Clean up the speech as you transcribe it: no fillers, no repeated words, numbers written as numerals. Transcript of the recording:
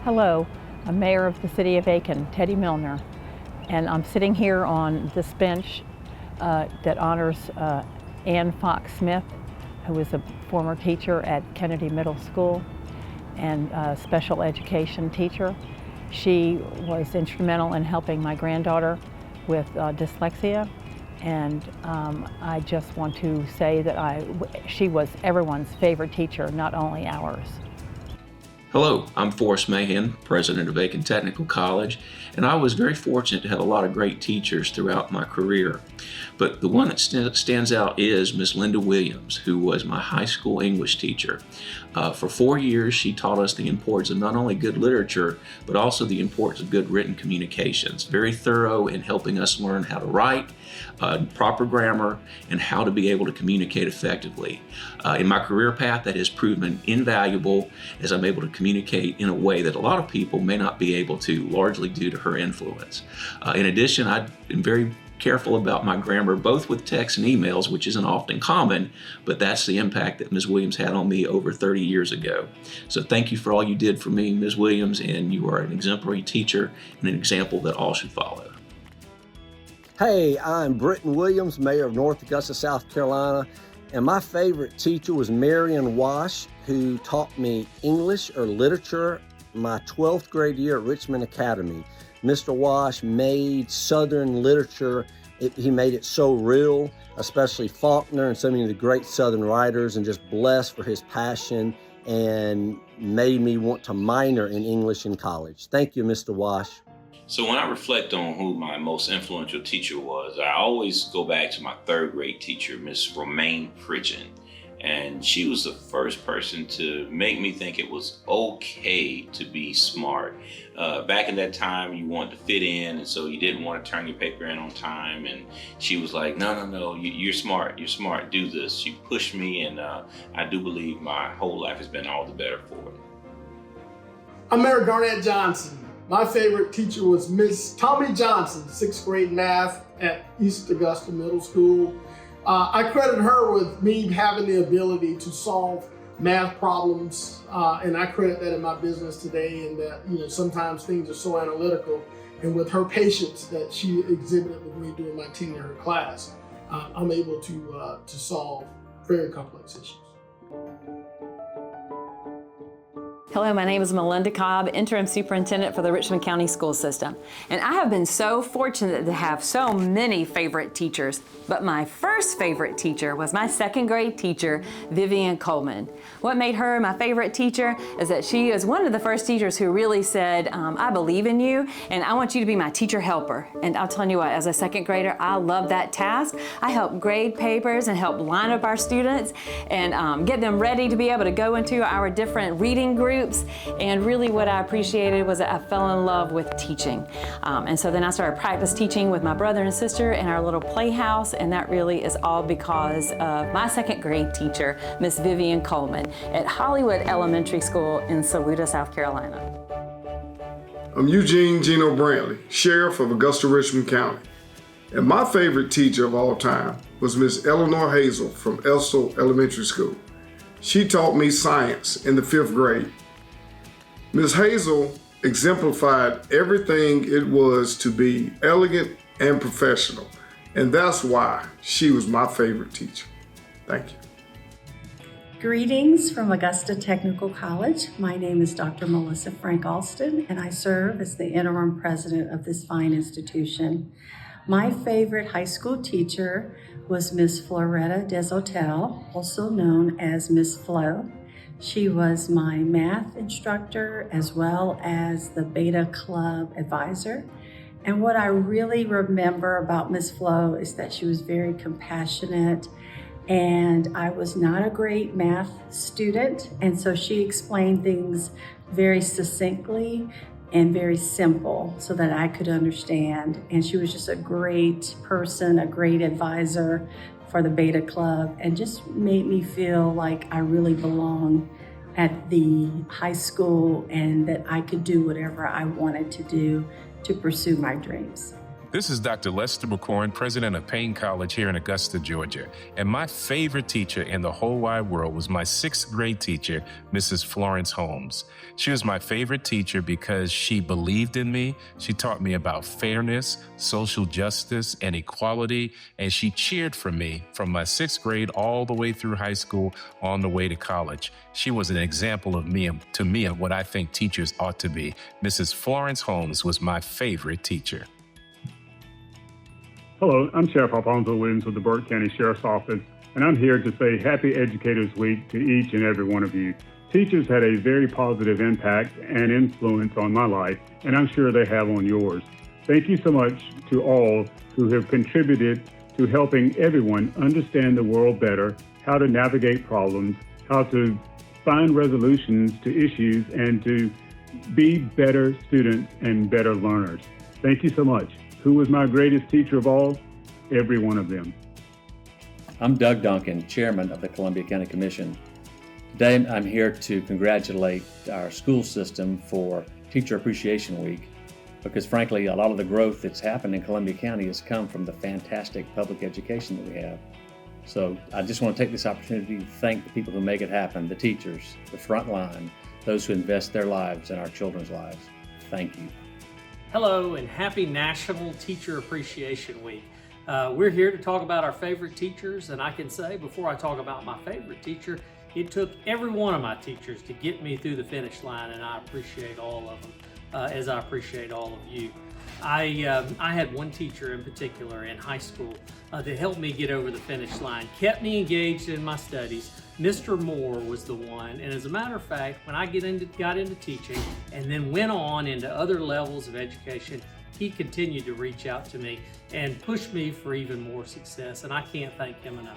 Hello, I'm Mayor of the City of Aiken, Teddy Milner, and I'm sitting here on this bench that honors Ann Fox Smith, who was a former teacher at Kennedy Middle School and a special education teacher. She was instrumental in helping my granddaughter with dyslexia, and I just want to say that she was everyone's favorite teacher, not only ours. Hello, I'm Forrest Mahan, president of Aiken Technical College, and I was very fortunate to have a lot of great teachers throughout my career. But the one that stands out is Miss Linda Williams, who was my high school English teacher. For 4 years, she taught us the importance of not only good literature, but also the importance of good written communications. Very thorough in helping us learn how to write, proper grammar, and how to be able to communicate effectively. In my career path, that has proven invaluable as I'm able to communicate in a way that a lot of people may not be able to, largely due to her influence. In addition, I've been very careful about my grammar, both with text and emails, which isn't often common, but that's the impact that Ms. Williams had on me over 30 years ago. So thank you for all you did for me, Ms. Williams, and you are an exemplary teacher and an example that all should follow. Hey, I'm Britton Williams, Mayor of North Augusta, South Carolina, and my favorite teacher was Marion Wash, who taught me English or literature my 12th grade year at Richmond Academy. Mr. Wash made Southern literature, he made it so real, especially Faulkner and so many of the great Southern writers, and just blessed for his passion and made me want to minor in English in college. Thank you, Mr. Wash. So when I reflect on who my most influential teacher was, I always go back to my third grade teacher, Miss Romaine Pridgeon. And she was the first person to make me think it was okay to be smart. Back in that time, you wanted to fit in, and so you didn't want to turn your paper in on time. And she was like, no, you're smart, do this. She pushed me, and I do believe my whole life has been all the better for it. I'm Mayor Garnett Johnson. My favorite teacher was Miss Tommy Johnson, 6th grade math at East Augusta Middle School. I credit her with me having the ability to solve math problems, and I credit that in my business today, and that sometimes things are so analytical, and with her patience that she exhibited with me during my tenure in her class, I'm able to solve very complex issues. Hello, my name is Melinda Cobb, Interim Superintendent for the Richmond County School System. And I have been so fortunate to have so many favorite teachers, but my first favorite teacher was my 2nd grade teacher, Vivian Coleman. What made her my favorite teacher is that she is one of the first teachers who really said, I believe in you and I want you to be my teacher helper. And I'll tell you what, as a 2nd grader, I love that task. I help grade papers and help line up our students and get them ready to be able to go into our different reading groups. And really what I appreciated was that I fell in love with teaching. And so then I started practice teaching with my brother and sister in our little playhouse, and that really is all because of my 2nd grade teacher, Miss Vivian Coleman at Hollywood Elementary School in Saluda, South Carolina. I'm Eugene Gino Brantley, Sheriff of Augusta Richmond County. And my favorite teacher of all time was Miss Eleanor Hazel from Elsel Elementary School. She taught me science in the 5th grade. Ms. Hazel exemplified everything it was to be elegant and professional, and that's why she was my favorite teacher. Thank you. Greetings from Augusta Technical College. My name is Dr. Melissa Frank Alston, and I serve as the interim president of this fine institution. My favorite high school teacher was Miss Floretta Deshotel, also known as Miss Flo. She was my math instructor as well as the Beta Club advisor. And what I really remember about Miss Flo is that she was very compassionate, and I was not a great math student. And so she explained things very succinctly and very simple so that I could understand. And she was just a great person, a great advisor for the Beta Club, and just made me feel like I really belong at the high school and that I could do whatever I wanted to do to pursue my dreams. This is Dr. Lester McCorn, president of Payne College here in Augusta, Georgia. And my favorite teacher in the whole wide world was my 6th grade teacher, Mrs. Florence Holmes. She was my favorite teacher because she believed in me. She taught me about fairness, social justice, and equality. And she cheered for me from my 6th grade all the way through high school on the way to college. She was an example of to me of what I think teachers ought to be. Mrs. Florence Holmes was my favorite teacher. Hello, I'm Sheriff Alfonso Williams with the Burke County Sheriff's Office, and I'm here to say Happy Educators Week to each and every one of you. Teachers had a very positive impact and influence on my life, and I'm sure they have on yours. Thank you so much to all who have contributed to helping everyone understand the world better, how to navigate problems, how to find resolutions to issues, and to be better students and better learners. Thank you so much. Who was my greatest teacher of all? Every one of them. I'm Doug Duncan, Chairman of the Columbia County Commission. Today I'm here to congratulate our school system for Teacher Appreciation Week, because frankly a lot of the growth that's happened in Columbia County has come from the fantastic public education that we have. So I just want to take this opportunity to thank the people who make it happen, the teachers, the front line, those who invest their lives in our children's lives. Thank you. Hello and happy National Teacher Appreciation Week. We're here to talk about our favorite teachers, and I can say before I talk about my favorite teacher, it took every one of my teachers to get me through the finish line, and I appreciate all of them as I appreciate all of you. I had one teacher in particular in high school that helped me get over the finish line, kept me engaged in my studies. Mr. Moore was the one, and as a matter of fact, when I got into teaching and then went on into other levels of education, he continued to reach out to me and push me for even more success, and I can't thank him enough.